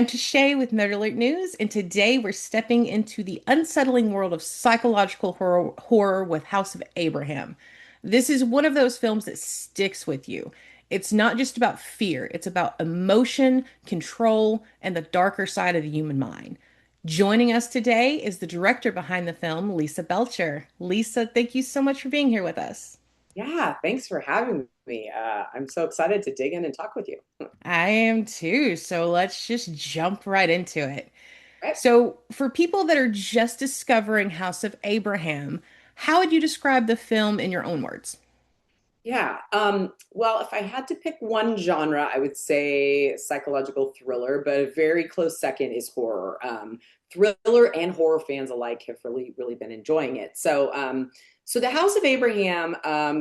I'm Tashay with Nerd Alert News, and today we're stepping into the unsettling world of psychological horror with House of Abraham. This is one of those films that sticks with you. It's not just about fear, it's about emotion, control, and the darker side of the human mind. Joining us today is the director behind the film, Lisa Belcher. Lisa, thank you so much for being here with us. Yeah, thanks for having me. I'm so excited to dig in and talk with you. I am too, so let's just jump right into it. Right? So, for people that are just discovering House of Abraham, how would you describe the film in your own words? Yeah. Well, if I had to pick one genre, I would say psychological thriller, but a very close second is horror. Thriller and horror fans alike have really been enjoying it. So the House of Abraham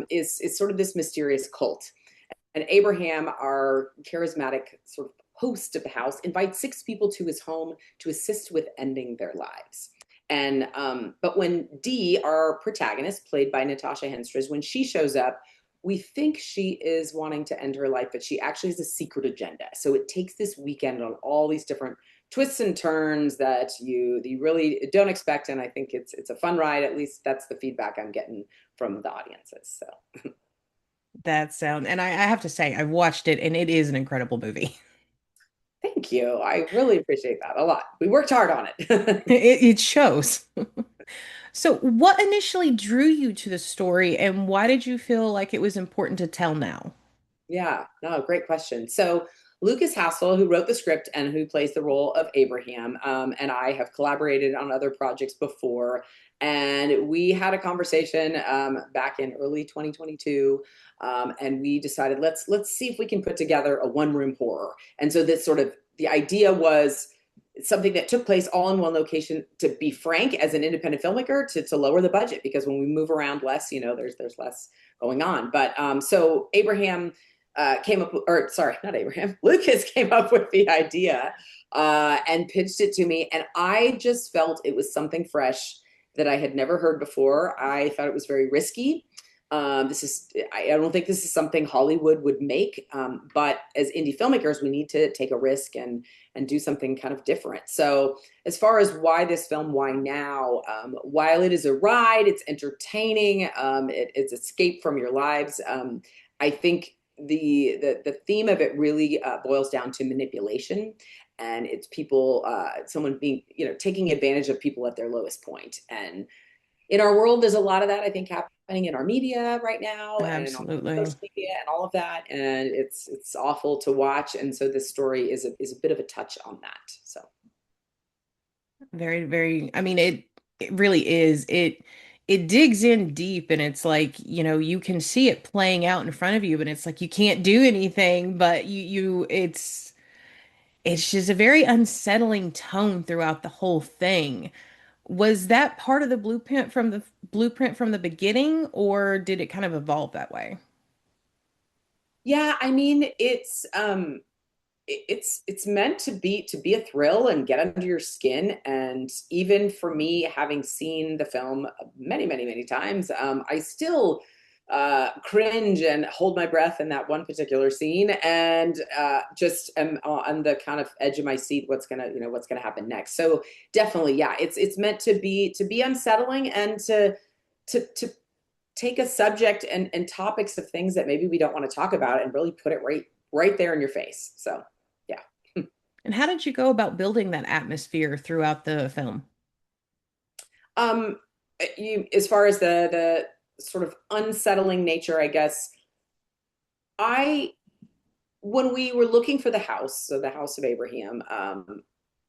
is sort of this mysterious cult. And Abraham, our charismatic sort of host of the house, invites six people to his home to assist with ending their lives. And but when Dee, our protagonist, played by Natasha Henstridge, when she shows up, we think she is wanting to end her life, but she actually has a secret agenda. So it takes this weekend on all these different twists and turns that you really don't expect, and I think it's a fun ride. At least that's the feedback I'm getting from the audiences. So And I have to say, I've watched it and it is an incredible movie. thank you. I really appreciate that a lot. We worked hard on it. It shows. So, what initially drew you to the story and why did you feel like it was important to tell now? Yeah, no, great question. So Lucas Hassel, who wrote the script and who plays the role of Abraham, and I have collaborated on other projects before. And we had a conversation back in early 2022, and we decided let's see if we can put together a one-room horror. And so this sort of the idea was something that took place all in one location. To be frank, as an independent filmmaker, to lower the budget because when we move around less, there's less going on. But so Abraham came up, or sorry, not Abraham, Lucas came up with the idea and pitched it to me. And I just felt it was something fresh that I had never heard before. I thought it was very risky. I don't think this is something Hollywood would make, but as indie filmmakers, we need to take a risk and do something kind of different. So, as far as why this film, why now? While it is a ride, it's entertaining. It's escape from your lives. I think the theme of it really boils down to manipulation, and it's people, someone being, taking advantage of people at their lowest point. And in our world, there's a lot of that, I think, happening in our media right now and on Absolutely. social media and all of that. And it's awful to watch. And so this story is a bit of a touch on that. So Very, very, I mean, it really is. It digs in deep and it's like, you can see it playing out in front of you, and it's like you can't do anything, but it's just a very unsettling tone throughout the whole thing. Was that part of the blueprint from the beginning, or did it kind of evolve that way? yeah, I mean, it's meant to be a thrill and get under your skin. And even for me, having seen the film many times, I still cringe and hold my breath in that one particular scene, and just am on the kind of edge of my seat. What's gonna happen next? So definitely, yeah, it's meant to be unsettling and to take a subject and topics of things that maybe we don't want to talk about and really put it right there in your face. So yeah. And how did you go about building that atmosphere throughout the film? Um, as far as the sort of unsettling nature, I guess I when we were looking for the house, so the House of Abraham,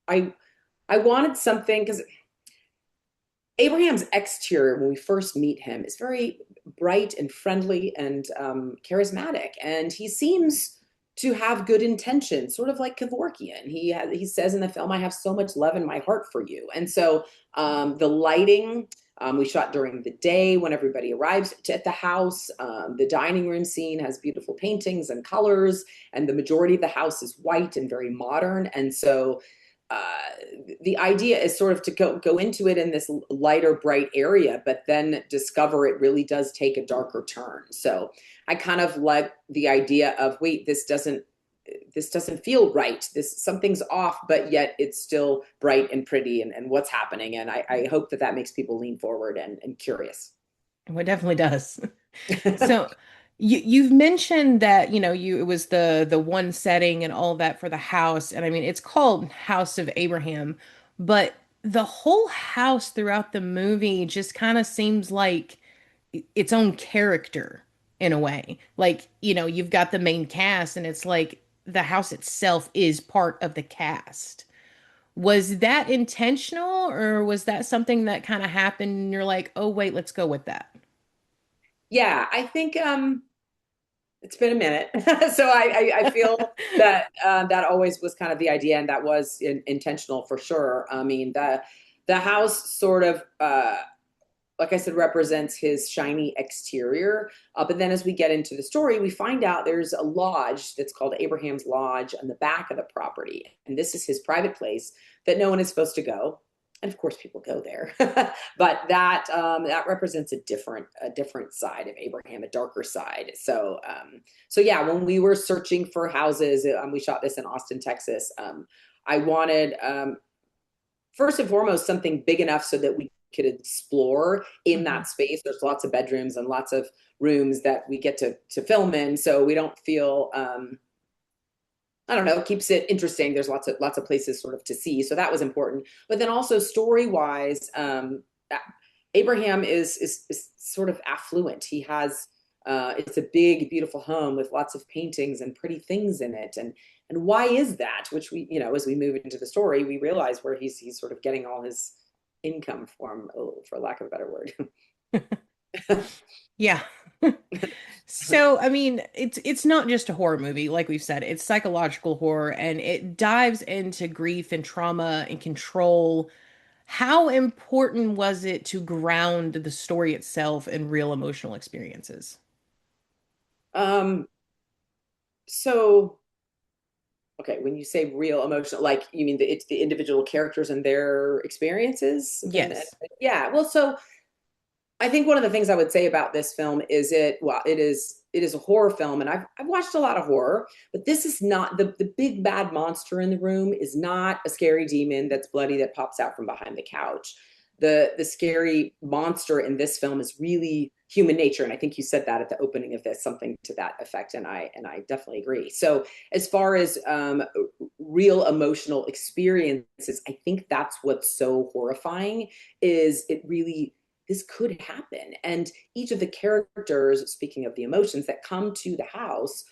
I I wanted something because Abraham's exterior, when we first meet him, is very bright and friendly and charismatic, and he seems to have good intentions, sort of like Kevorkian. He says in the film, "I have so much love in my heart for you," and so the lighting. We shot during the day when everybody arrives at the house. The dining room scene has beautiful paintings and colors, and the majority of the house is white and very modern. And so the idea is sort of to go into it in this lighter, bright area, but then discover it really does take a darker turn. So I kind of like the idea of, wait, this doesn't this doesn't feel right. This something's off, but yet it's still bright and pretty, and what's happening. And I hope that that makes people lean forward and curious. Well, it definitely does. So you've mentioned that, it was the one setting and all that for the house. And I mean, it's called House of Abraham, but the whole house throughout the movie just kind of seems like its own character in a way. Like, you've got the main cast and it's like the house itself is part of the cast. Was that intentional or was that something that kind of happened and you're like, "Oh, wait, let's go with that." Yeah, I think it's been a minute. So I feel that that always was kind of the idea, and that was intentional for sure. I mean, the house sort of like I said, represents his shiny exterior. But then as we get into the story, we find out there's a lodge that's called Abraham's Lodge on the back of the property. And this is his private place that no one is supposed to go. And of course, people go there. But that represents a different side of Abraham, a darker side. So yeah, when we were searching for houses, we shot this in Austin, Texas. I wanted first and foremost something big enough so that we could explore in Mhm. that space. There's lots of bedrooms and lots of rooms that we get to film in, so we don't feel I don't know, it keeps it interesting. There's lots of places sort of to see, so that was important. But then also story wise, Abraham is sort of affluent. He has it's a big, beautiful home with lots of paintings and pretty things in it. And why is that? Which we, as we move into the story, we realize where he's sort of getting all his income from, for lack of a better word. Yeah. So, I mean, it's not just a horror movie, like we've said. It's psychological horror and it dives into grief and trauma and control. How important was it to ground the story itself in real emotional experiences? um, so okay, when you say real emotional, like you mean it's the individual characters and their experiences, and Yes. yeah, well, so I think one of the things I would say about this film is it is a horror film, and I've watched a lot of horror, but this is not the big bad monster in the room is not a scary demon that's bloody that pops out from behind the couch. The scary monster in this film is really human nature, and I think you said that at the opening of this, something to that effect, and I definitely agree. So as far as real emotional experiences, I think that's what's so horrifying is it really this could happen. And each of the characters, speaking of the emotions that come to the house,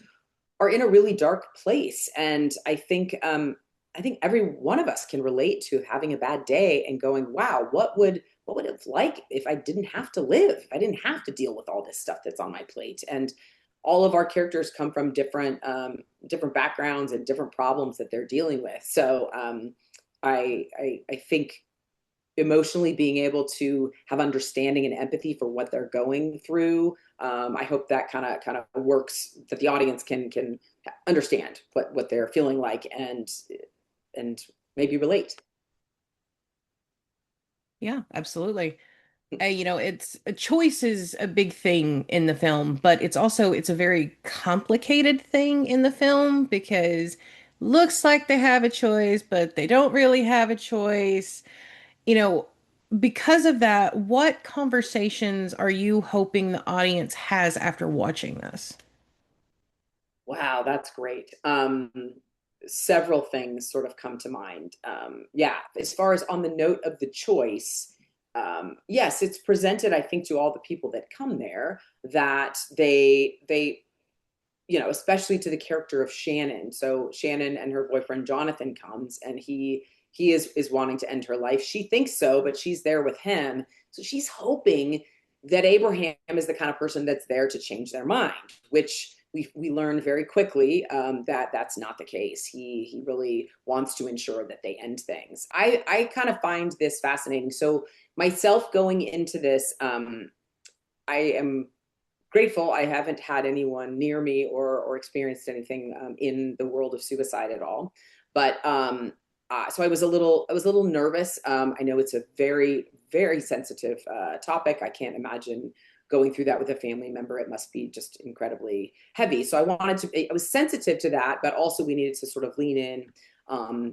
are in a really dark place. And I think every one of us can relate to having a bad day and going, wow, what would it like if I didn't have to live? If I didn't have to deal with all this stuff that's on my plate. And all of our characters come from different backgrounds and different problems that they're dealing with. So I think emotionally being able to have understanding and empathy for what they're going through. I hope that kind of works, that the audience can understand what they're feeling like and maybe relate. Yeah, absolutely. It's a choice is a big thing in the film, but it's a very complicated thing in the film because looks like they have a choice, but they don't really have a choice. You know, because of that, what conversations are you hoping the audience has after watching this? Wow, that's great. Several things sort of come to mind. Yeah, as far as on the note of the choice, yes, it's presented, I think, to all the people that come there that especially to the character of Shannon. So Shannon and her boyfriend Jonathan comes, and he is wanting to end her life. She thinks so, but she's there with him, so she's hoping that Abraham is the kind of person that's there to change their mind, which we learned very quickly that that's not the case. He really wants to ensure that they end things. I kind of find this fascinating. So myself going into this, I am grateful I haven't had anyone near me or experienced anything in the world of suicide at all. But so I was a little nervous. I know it's a very sensitive topic. I can't imagine going through that with a family member, it must be just incredibly heavy. So I wanted to, I was sensitive to that, but also we needed to sort of lean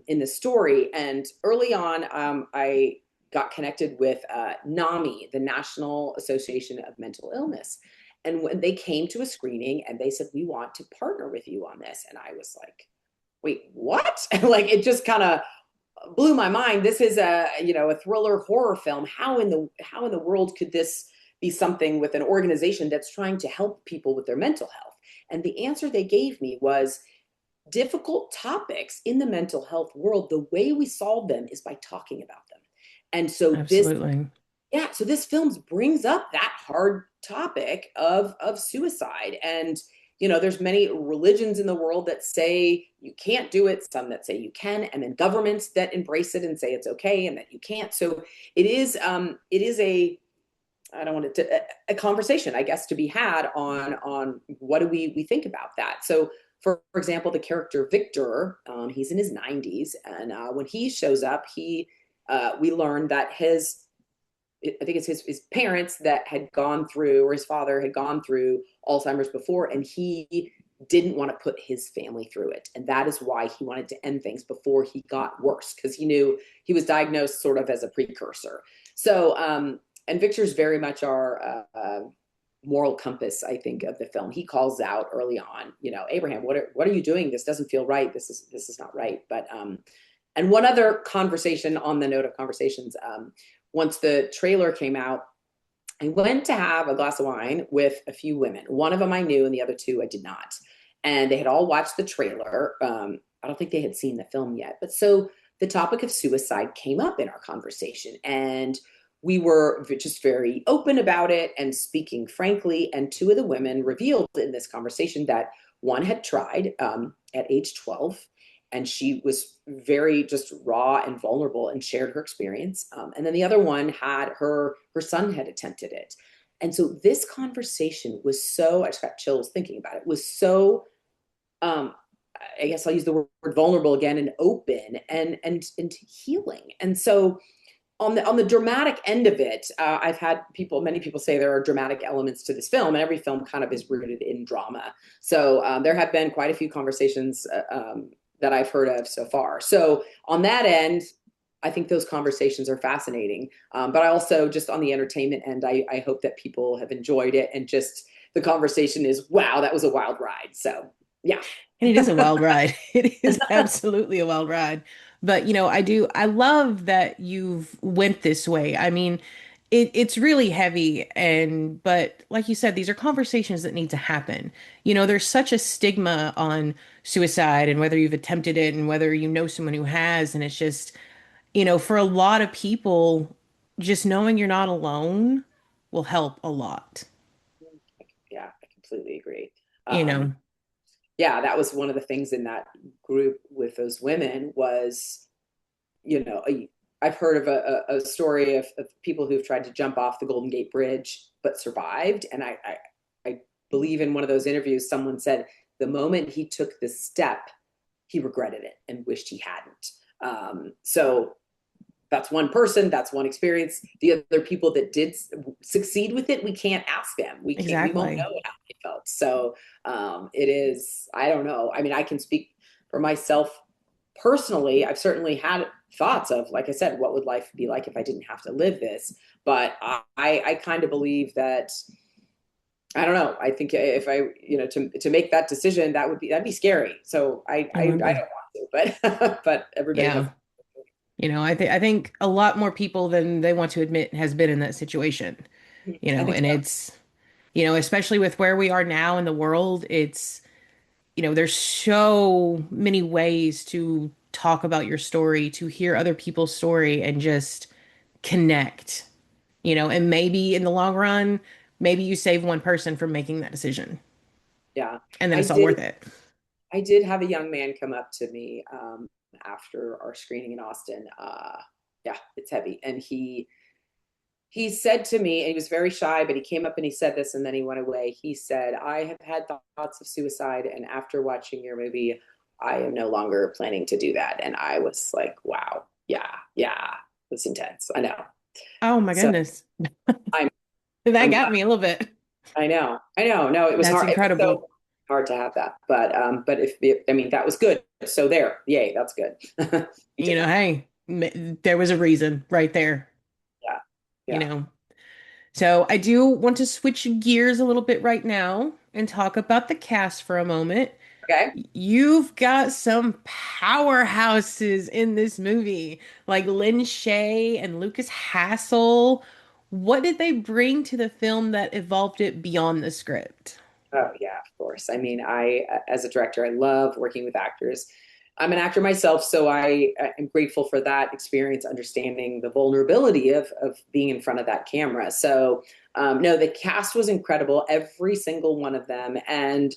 in the story. And early on, I got connected with NAMI, the National Association of Mental Illness. And when they came to a screening and they said, we want to partner with you on this. And I was like, wait, what? Like it just kind of blew my mind. This is a thriller horror film. How in the world could this be something with an organization that's trying to help people with their mental health? And the answer they gave me was difficult topics in the mental health world, the way we solve them is by talking about them. And so this Absolutely. yeah, so this film brings up that hard topic of suicide. And there's many religions in the world that say you can't do it, some that say you can, and then governments that embrace it and say it's okay and that you can't. So it is a, I don't want it to, a conversation, I guess, to be had on what do we think about that. So for example, the character Victor, he's in his 90s, and when he shows up, he we learn that I think it's his parents that had gone through, or his father had gone through Alzheimer's before, and he didn't want to put his family through it. And that is why he wanted to end things before he got worse, because he knew he was diagnosed sort of as a precursor. So, and Victor's very much our moral compass, I think, of the film. He calls out early on, Abraham, what are you doing? This doesn't feel right. This is not right. But and one other conversation on the note of conversations, once the trailer came out, I went to have a glass of wine with a few women. One of them I knew, and the other two I did not. And they had all watched the trailer. I don't think they had seen the film yet. But so the topic of suicide came up in our conversation. And we were just very open about it and speaking frankly. And two of the women revealed in this conversation that one had tried at age 12, and she was very just raw and vulnerable and shared her experience. And then the other one had her son had attempted it. And so this conversation was so, I just got chills thinking about it, was so, um, I guess I'll use the word vulnerable again, and open and healing. And so on the dramatic end of it, I've had many people say there are dramatic elements to this film, and every film kind of is rooted in drama. So there have been quite a few conversations that I've heard of so far. So on that end, I think those conversations are fascinating. But I also, just on the entertainment end, I hope that people have enjoyed it, and just the conversation is, wow, that was a wild ride. So yeah. And it is a wild ride. It is absolutely a wild ride. But I love that you've went this way. I mean, it's really heavy, but like you said, these are conversations that need to happen. There's such a stigma on suicide and whether you've attempted it and whether you know someone who has, and it's just, for a lot of people, just knowing you're not alone will help a lot. Yeah, I completely agree. You Um, know, yeah, that was one of the things in that group with those women was, you know, I've heard of a story of people who've tried to jump off the Golden Gate Bridge but survived. And I believe in one of those interviews, someone said the moment he took the step, he regretted it and wished he hadn't. So that's one person, that's one experience. The other people that did succeed with it, we can't ask them. We won't know exactly. how they felt. So it is, I don't know. I mean, I can speak for myself personally. I've certainly had thoughts of, like I said, what would life be like if I didn't have to live this? But I kind of believe that, I don't know. I think if I, to make that decision, that'd be scary. So It I would don't be. want to, but but everybody has. Yeah. I think a lot more people than they want to admit has been in that situation, I think and so. it's, especially with where we are now in the world, it's, there's so many ways to talk about your story, to hear other people's story and just connect, and maybe in the long run, maybe you save one person from making that decision Yeah. and then I it's all did worth it. I did have a young man come up to me after our screening in Austin. Yeah, it's heavy. And he said to me, and he was very shy, but he came up and he said this, and then he went away. He said, I have had thoughts of suicide, and after watching your movie, I am no longer planning to do that. And I was like, wow, yeah, it's intense. I know. Oh my So goodness. I'm That I'm got glad. me a little bit. I know. I know. No, it was That's hard. It was incredible. so hard to have that. But if it, I mean, that was good. So there, yay, that's good. You You did know, that. hey, there was a reason right there, Yeah. you Yeah. know. So I do want to switch gears a little bit right now and talk about the cast for a moment. Okay. You've got some powerhouses in this movie, like Lynn Shay and Lucas Hassel. What did they bring to the film that evolved it beyond the script? Oh yeah, of course. I mean, as a director, I love working with actors. I'm an actor myself, so I am grateful for that experience, understanding the vulnerability of being in front of that camera. So, no, the cast was incredible, every single one of them, and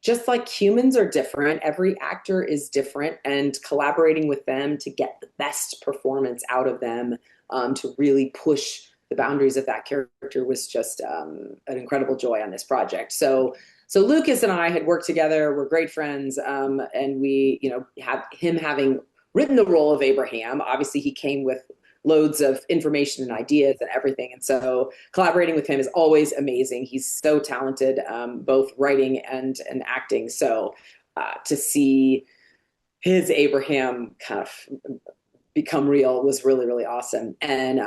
just like humans are different, every actor is different, and collaborating with them to get the best performance out of them, to really push the boundaries of that character was just an incredible joy on this project. So Lucas and I had worked together. We're great friends, and we, have him having written the role of Abraham. Obviously, he came with loads of information and ideas and everything. And so collaborating with him is always amazing. He's so talented, both writing and acting. So to see his Abraham kind of become real was really, really awesome. And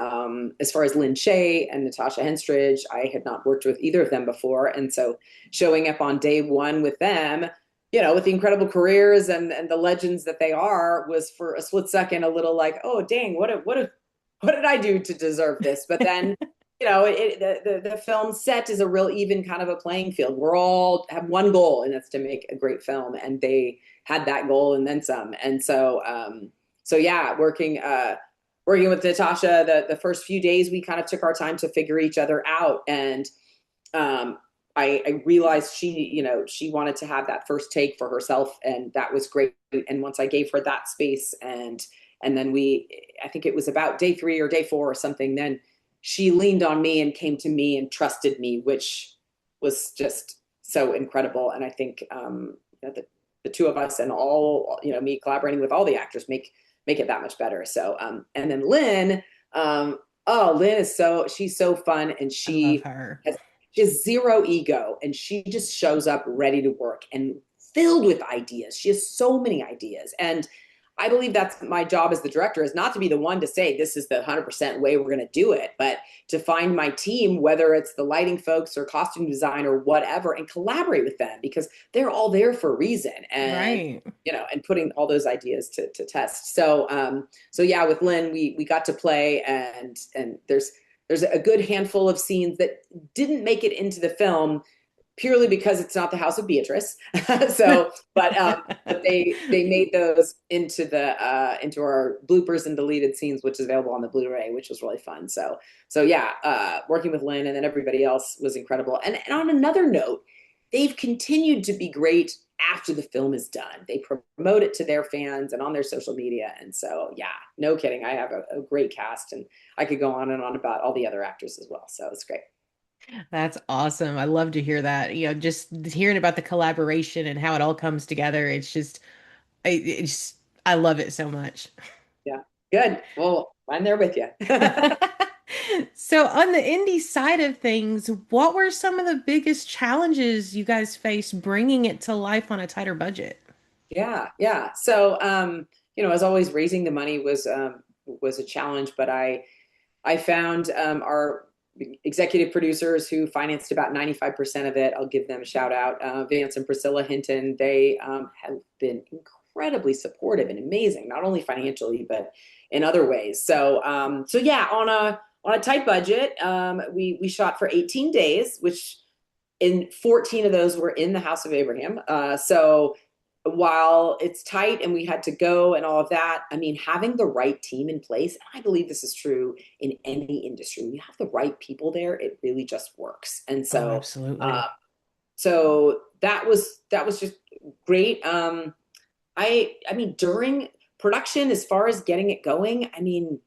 as far as Lynn Shay and Natasha Henstridge, I had not worked with either of them before. And so showing up on day one with them, with the incredible careers and the legends that they are, was for a split second a little like, oh, dang, what did I do to deserve this? But then, the film set is a real even kind of a playing field. We're all have one goal, and that's to make a great film. And they had that goal and then some. And so yeah, working with Natasha, the first few days we kind of took our time to figure each other out, and um, I realized she wanted to have that first take for herself, and that was great. And once I gave her that space, and then I think it was about day 3 or day 4 or something, then she leaned on me and came to me and trusted me, which was just so incredible. And I think the two of us and all, me collaborating with all the actors make it that much better. So, and then Lynn, Lynn she's so fun, and I love her. has just zero ego, and she just shows up ready to work and filled with ideas. She has so many ideas. And I believe that's my job as the director, is not to be the one to say this is the 100% way we're going to do it, but to find my team, whether it's the lighting folks or costume design or whatever, and collaborate with them, because they're all there for a reason. And Right. and putting all those ideas to test. So yeah, with Lynn, we got to play, and there's a good handful of scenes that didn't make it into the film purely because it's not the House of Beatrice. So, but they made those into our bloopers and deleted scenes, which is available on the Blu-ray, which was really fun. So yeah, working with Lynn and then everybody else was incredible. And on another note, they've continued to be great after the film is done. They promote it to their fans and on their social media. And so, yeah, no kidding. I have a great cast, and I could go on and on about all the other actors as well. So it's great. That's awesome. I love to hear that. Just hearing about the collaboration and how it all comes together. I love it so much. Yeah, good. Well, I'm there with you. So on the indie side of things, what were some of the biggest challenges you guys faced bringing it to life on a tighter budget? Yeah, yeah. So, as always, raising the money was a challenge, but I found our executive producers who financed about 95% of it. I'll give them a shout out. Vance and Priscilla Hinton. They have been incredibly supportive and amazing, not only financially but in other ways. So yeah, on a tight budget, we shot for 18 days, which in 14 of those were in the House of Abraham. So while it's tight and we had to go and all of that, I mean, having the right team in place, and I believe this is true in any industry, when you have the right people there, it really just works. And Oh, so, absolutely. uh, that was just great. I mean, during production, as far as getting it going, I mean,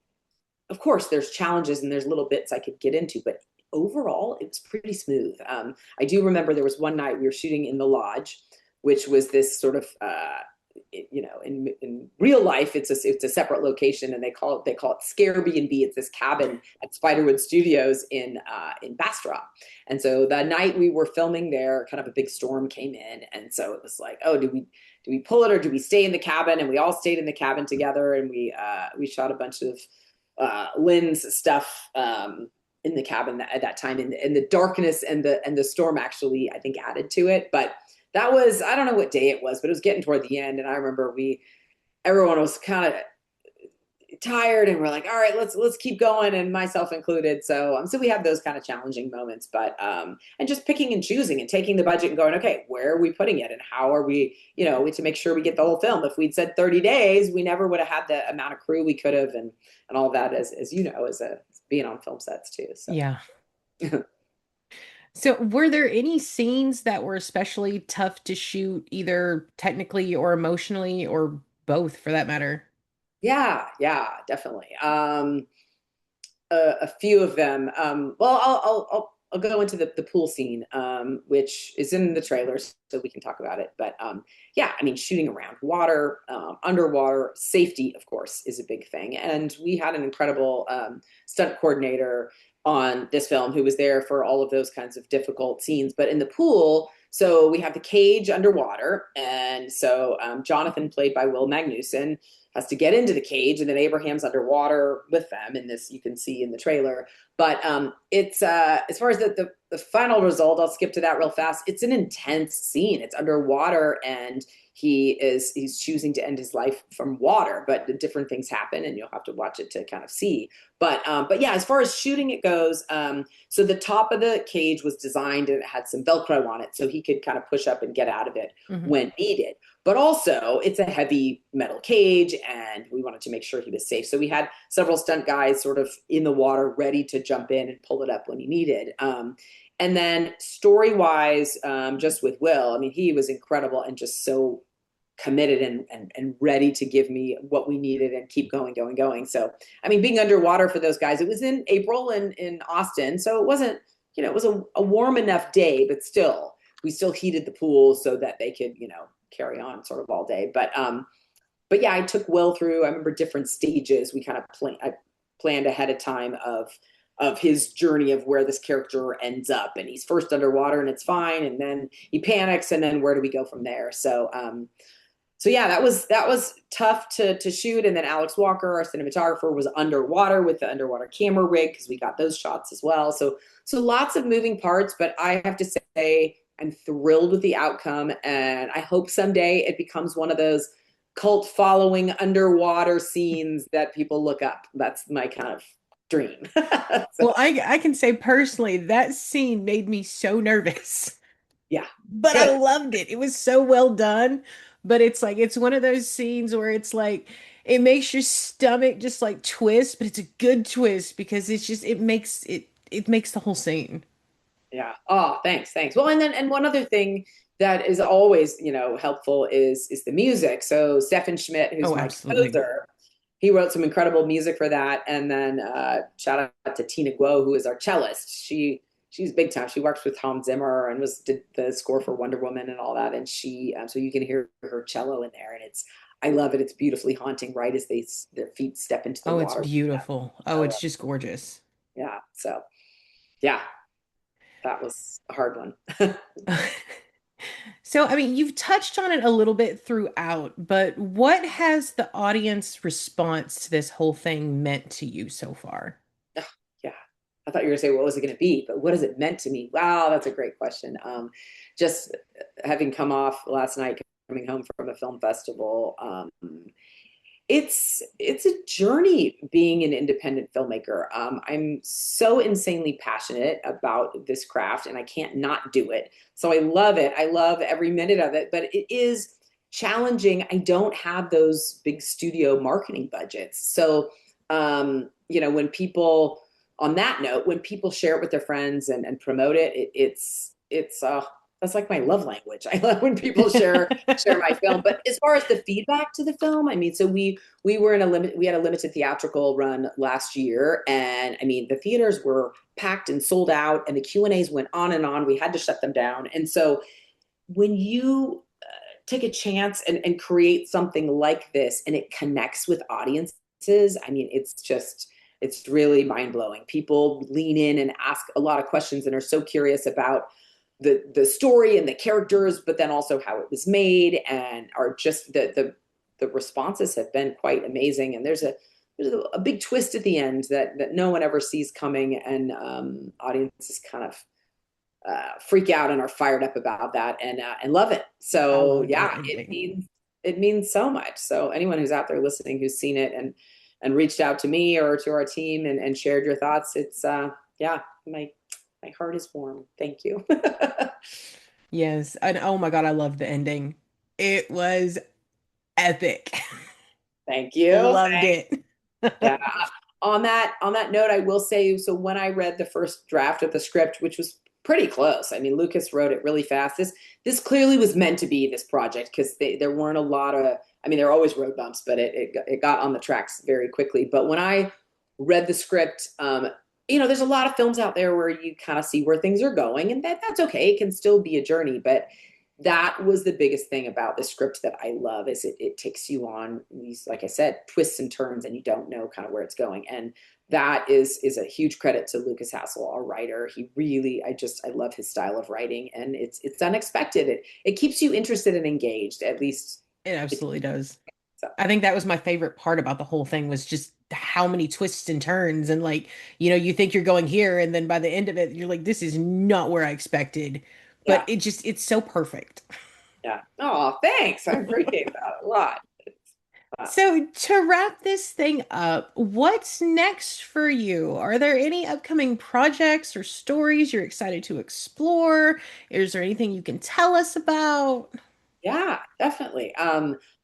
of course, there's challenges and there's little bits I could get into, but overall, it was pretty smooth. I do remember there was one night we were shooting in the lodge, which was this sort of in real life, it's a separate location, and they call it Scare B&B. It's this cabin at Spiderwood Studios in Bastrop. And so the night we were filming there, kind of a big storm came in, and so it was like, oh, do we pull it or do we stay in the cabin? And we all stayed in the cabin together, and we shot a bunch of Lynn's stuff in the cabin at that time, and the darkness and the storm actually, I think, added to it. But that was, I don't know what day it was, but it was getting toward the end, and I remember everyone was kind of tired, and we're like, all right, let's keep going, and myself included. So we had those kind of challenging moments, but and just picking and choosing and taking the budget and going, okay, where are we putting it, and how are we, to make sure we get the whole film. If we'd said 30 days, we never would have had the amount of crew we could have, and all of that, as being on film sets too. So Yeah. So, were there any scenes that were especially tough to shoot, either technically or emotionally, or both for that matter? yeah, definitely. A few of them. Well, I'll go into the pool scene, which is in the trailers, so we can talk about it. But yeah, I mean, shooting around water, underwater, safety, of course, is a big thing. And we had an incredible stunt coordinator on this film who was there for all of those kinds of difficult scenes. But in the pool, so we have the cage underwater, and so Jonathan, played by Will Magnuson, has to get into the cage, and then Abraham's underwater with them. And this you can see in the trailer. But it's as far as the final result, I'll skip to that real fast. It's an intense scene. It's underwater, and he's choosing to end his life from water, but different things happen, and you'll have to watch it to kind of see. But yeah, as far as shooting it goes, so the top of the cage was designed, and it had some Velcro on it, so he could kind of push up and get out of it Hmm. when needed. But also, it's a heavy metal cage, and we wanted to make sure he was safe. So we had several stunt guys sort of in the water, ready to jump in and pull it up when he needed. And then story-wise, just with Will, I mean, he was incredible and just so committed and ready to give me what we needed and keep going. So, I mean, being underwater for those guys, it was in April in Austin, so it wasn't, it was a warm enough day, but still, we still heated the pool so that they could, carry on sort of all day. But yeah, I took Will through. I remember different stages. We kind of I planned ahead of time of his journey of where this character ends up, and he's first underwater and it's fine, and then he panics, and then where do we go from there? So yeah, that was tough to shoot. And then Alex Walker, our cinematographer, was underwater with the underwater camera rig because we got those shots as well. So lots of moving parts, but I have to say I'm thrilled with the outcome, and I hope someday it becomes one of those cult following underwater scenes that people look up. That's my kind of dream. So, Well, I can say personally that scene made me so nervous, yeah, but I good. loved it. It was so well done. But it's like it's one of those scenes where it's like it makes your stomach just like twist, but it's a good twist because it's just it makes the whole scene. Yeah. Oh, thanks. Well, and one other thing that is always, helpful is the music. So Stefan Schmidt, who's Oh, my absolutely. composer, he wrote some incredible music for that. And then shout out to Tina Guo, who is our cellist. She's big time. She works with Hans Zimmer and did the score for Wonder Woman and all that. And so you can hear her cello in there, and I love it. It's beautifully haunting right as their feet step into the Oh, it's water. beautiful. Oh, So it's just gorgeous. yeah. So yeah, that was a hard one. So, I mean, you've touched on it a little bit throughout, but what has the audience response to this whole thing meant to you so far? Yeah. I thought you were going to say, what was it going to be? But what has it meant to me? Wow, that's a great question. Just having come off last night, coming home from a film festival, it's a journey being an independent filmmaker. I'm so insanely passionate about this craft, and I can't not do it. So I love it. I love every minute of it, but it is challenging. I don't have those big studio marketing budgets. So, when people, on that note, when people share it with their friends and promote it, it's that's like my love language. I love when people share my film. But as far as the feedback to the film, I mean, so we were we had a limited theatrical run last year, and I mean, the theaters were packed and sold out, and the Q&As went on and on. We had to shut them down. And so when you take a chance and create something like this and it connects with audiences, I mean, it's really mind blowing. People lean in and ask a lot of questions and are so curious about the story and the characters, but then also how it was made, and are just the responses have been quite amazing. And there's a big twist at the end that no one ever sees coming, and audiences kind of freak out and are fired up about that, and love it. I So love the yeah, ending. it means so much. So anyone who's out there listening who's seen it and reached out to me or to our team and shared your thoughts, it's yeah, my heart is warm. Thank you. Yes. And oh my God, I love the ending. It was epic. Thank you. Loved it. Yeah. On that note, I will say, so when I read the first draft of the script, which was pretty close, I mean, Lucas wrote it really fast. This clearly was meant to be this project because there weren't a lot of, I mean, there are always road bumps, but it got on the tracks very quickly. But when I read the script, there's a lot of films out there where you kind of see where things are going, and that's okay. It can still be a journey, but that was the biggest thing about the script that I love is it takes you on these, like I said, twists and turns, and you don't know kind of where it's going. And that is a huge credit to Lucas Hassel, our writer. He really, I love his style of writing, and it's unexpected. It keeps you interested and engaged, at least. It absolutely does. So I think that was my favorite part about the whole thing was just how many twists and turns and like, you think you're going here and then by the end of it you're like this is not where I expected. But yeah, it's so perfect. yeah. Oh, thanks. I appreciate that a lot. Uh, So to wrap this thing up, what's next for you? Are there any upcoming projects or stories you're excited to explore? Is there anything you can tell us about? Yeah, definitely.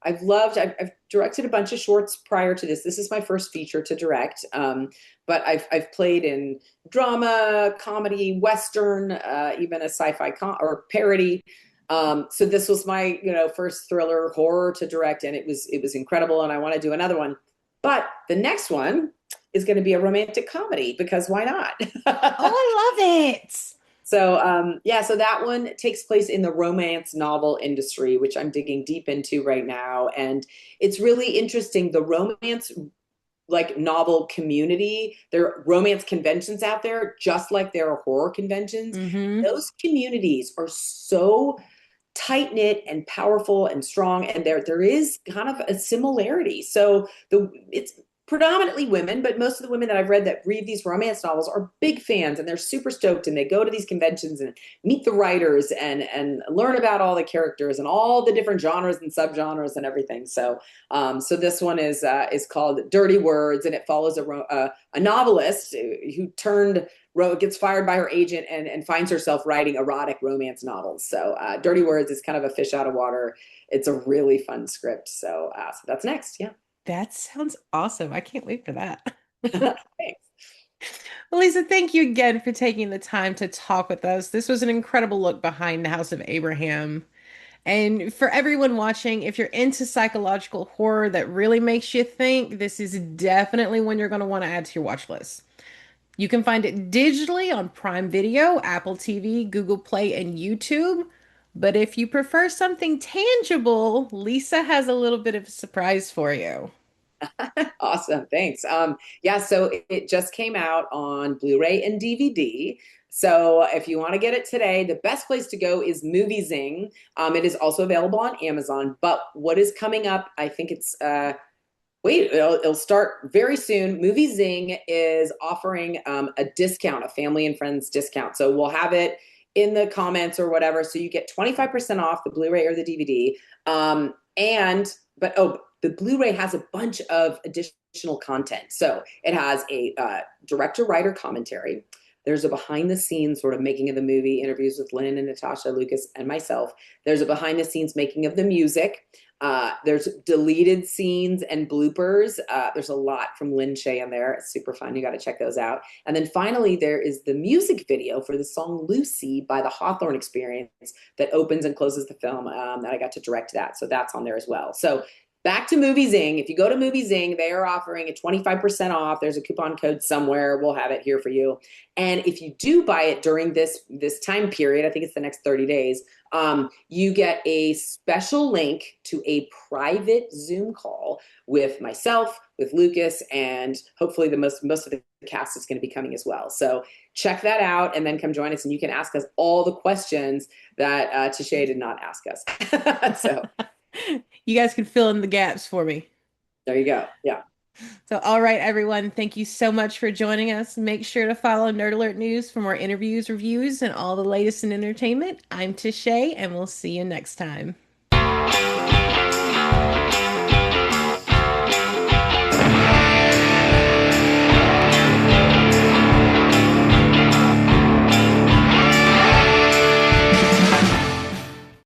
I've directed a bunch of shorts prior to this. This is my first feature to direct. But I've played in drama, comedy, western, even a sci-fi or parody. So this was my, first thriller horror to direct, and it was incredible, and I want to do another one. But the next one is going to be a romantic comedy because why Oh, not? I love it. So yeah, so that one takes place in the romance novel industry, which I'm digging deep into right now. And it's really interesting. The romance like novel community, there are romance conventions out there, just like there are horror conventions. Mm-hmm. Those communities are so tight knit and powerful and strong, and there is kind of a similarity. So it's predominantly women, but most of the women that I've read that read these romance novels are big fans, and they're super stoked, and they go to these conventions and meet the writers and learn about all the characters and all the different genres and subgenres and everything. So this one is called Dirty Words, and it follows a novelist who turned gets fired by her agent and finds herself writing erotic romance novels. So Dirty Words is kind of a fish out of water. It's a really fun script. So that's next. Yeah. That sounds awesome. I can't wait for that. Thanks. Well, Lisa, thank you again for taking the time to talk with us. This was an incredible look behind the House of Abraham. And for everyone watching, if you're into psychological horror that really makes you think, this is definitely one you're going to want to add to your watch list. You can find it digitally on Prime Video, Apple TV, Google Play, and YouTube. But if you prefer something tangible, Lisa has a little bit of a surprise for you. Awesome. Thanks. Yeah, so it just came out on Blu-ray and DVD. So if you want to get it today, the best place to go is Movie Zing. It is also available on Amazon. But what is coming up, I think it's it'll start very soon. Movie Zing is offering a discount, a family and friends discount. So we'll have it in the comments or whatever. So you get 25% off the Blu-ray or the DVD. The Blu-ray has a bunch of additional content. So it has a director writer commentary. There's a behind the scenes sort of making of the movie, interviews with Lynn and Natasha, Lucas, and myself. There's a behind the scenes making of the music. There's deleted scenes and bloopers. There's a lot from Lynn Shay in there. It's super fun. You got to check those out. And then finally, there is the music video for the song Lucy by the Hawthorne Experience that opens and closes the film that I got to direct that. So that's on there as well. So back to Movie Zing. If you go to Movie Zing, they are offering a 25% off. There's a coupon code somewhere. We'll have it here for you. And if you do buy it during this time period, I think it's the next 30 days, You get a special link to a private Zoom call with myself, with Lucas, and hopefully the most of the cast is going to be coming as well. So check that out and then come join us, and you can ask us all the questions that Tashay did not ask us. So You guys can fill in the gaps for me. there you go. Yeah. So, all right, everyone, thank you so much for joining us. Make sure to follow Nerd Alert News for more interviews, reviews, and all the latest in entertainment. I'm Tishay, and we'll see you next time.